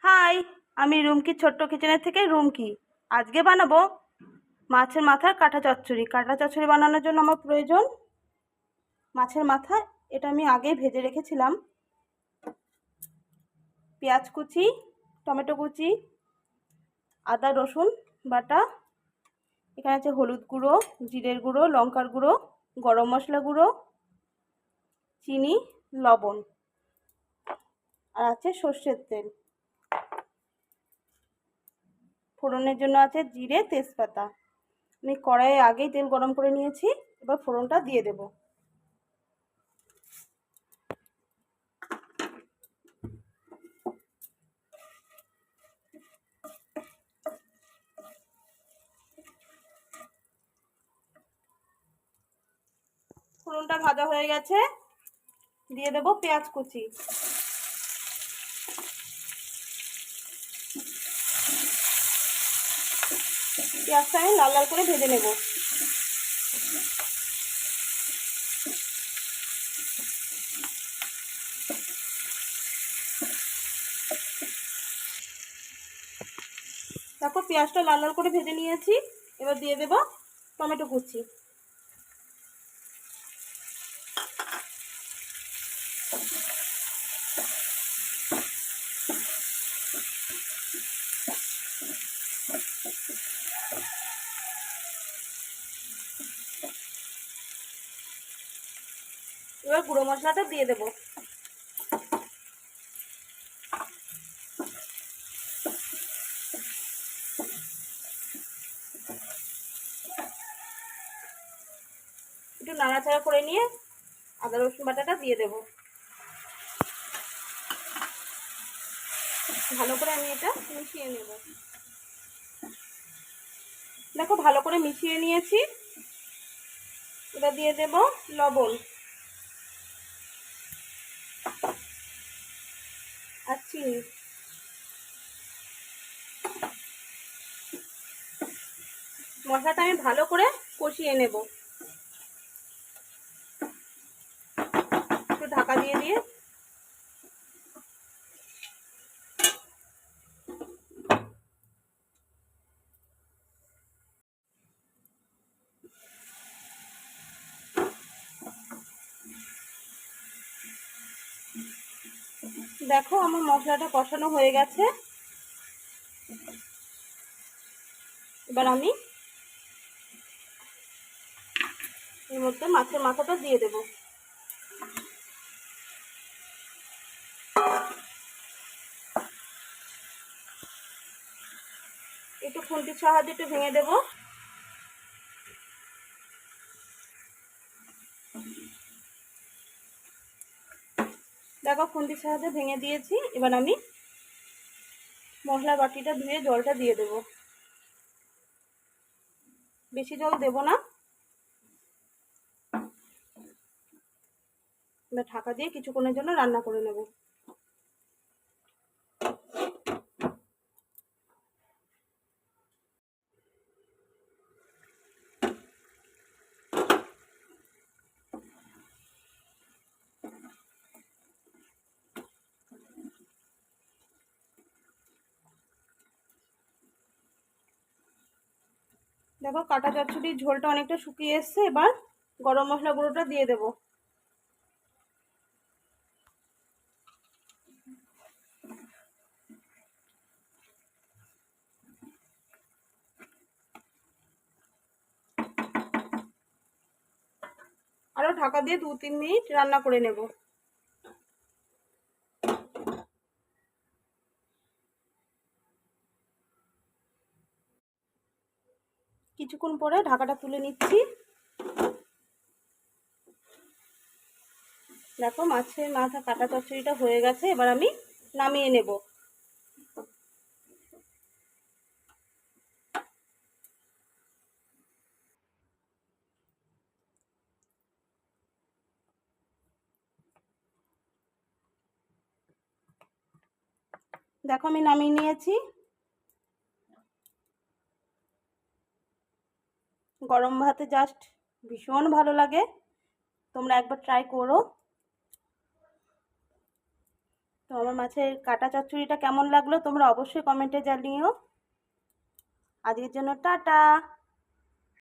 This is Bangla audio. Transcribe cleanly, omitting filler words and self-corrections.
হাই, আমি রুমকি ছোট্ট কিচেনের থেকে রুমকি। আজকে বানাবো মাছের মাথার কাঁটা চচ্চড়ি। কাঁটা চচ্চড়ি বানানোর জন্য আমার প্রয়োজন মাছের মাথা। এটা আমি আগেই ভেজে রেখেছিলাম। পেঁয়াজ কুচি, টমেটো কুচি, আদা রসুন বাটা, এখানে আছে হলুদ গুঁড়ো, জিরের গুঁড়ো, লঙ্কার গুঁড়ো, গরম মশলা গুঁড়ো, চিনি, লবণ, আর আছে সর্ষের তেল। ফোড়নের জন্য আছে জিরে, তেজপাতা। আমি কড়াইয়ে আগেই তেল গরম করে নিয়েছি, এবার ফোড়নটা দিয়ে দেব। ফোড়নটা ভাজা হয়ে গেছে, দিয়ে দেব পেঁয়াজ কুচি। পেঁয়াজটা আমি লাল লাল করে ভেজে নেব। দেখো পেঁয়াজটা লাল লাল করে ভেজে নিয়েছি, এবার দিয়ে দেব টমেটো কুচি। এবার গুঁড়ো মশলাটা দিয়ে দেব। একটু নাড়াচাড়া করে নিয়ে আদা রসুন বাটাটা দিয়ে দেব। ভালো করে আমি এটা মিশিয়ে নেব। দেখো ভালো করে মিশিয়ে নিয়েছি, এবার দিয়ে দেব লবণ আর চিনি। মশলাটা আমি ভালো করে কষিয়ে নেব। একটু ঢাকা দিয়ে দিয়ে দেখো আমার মশলাটা কষানো হয়ে গেছে। এবার আমি এর মধ্যে মাছের মাথাটা দিয়ে দেব। একটু খুন্তির সাহায্যে একটু ভেঙে দেব। দেখো খুন্তির সাহায্যে ভেঙে দিয়েছি। এবার আমি মশলা বাটিটা ধুয়ে জলটা দিয়ে দেব। বেশি জল দেব না। এবার ঢাকা দিয়ে কিছুক্ষণের জন্য রান্না করে নেব। দেখো কাঁটা চচ্চড়ির ঝোলটা অনেকটা শুকিয়ে এসছে। এবার গরম মশলা গুঁড়োটা দিয়ে দেব। আরো ঢাকা দিয়ে 2-3 মিনিট রান্না করে নেব। কিছুক্ষণ পরে ঢাকাটা তুলে নিচ্ছি। দেখো মাছের মাথা কাঁটা চচ্চড়িটা হয়ে গেছে, এবার আমি নামিয়ে নেব। দেখো আমি নামিয়ে নিয়েছি। গরম ভাতে জাস্ট ভীষণ ভালো লাগে, তোমরা একবার ট্রাই করো। তো আমার মাছের কাটা চচ্চড়িটা কেমন লাগলো তোমরা অবশ্যই কমেন্টে জানিও। আজকের জন্য টাটা।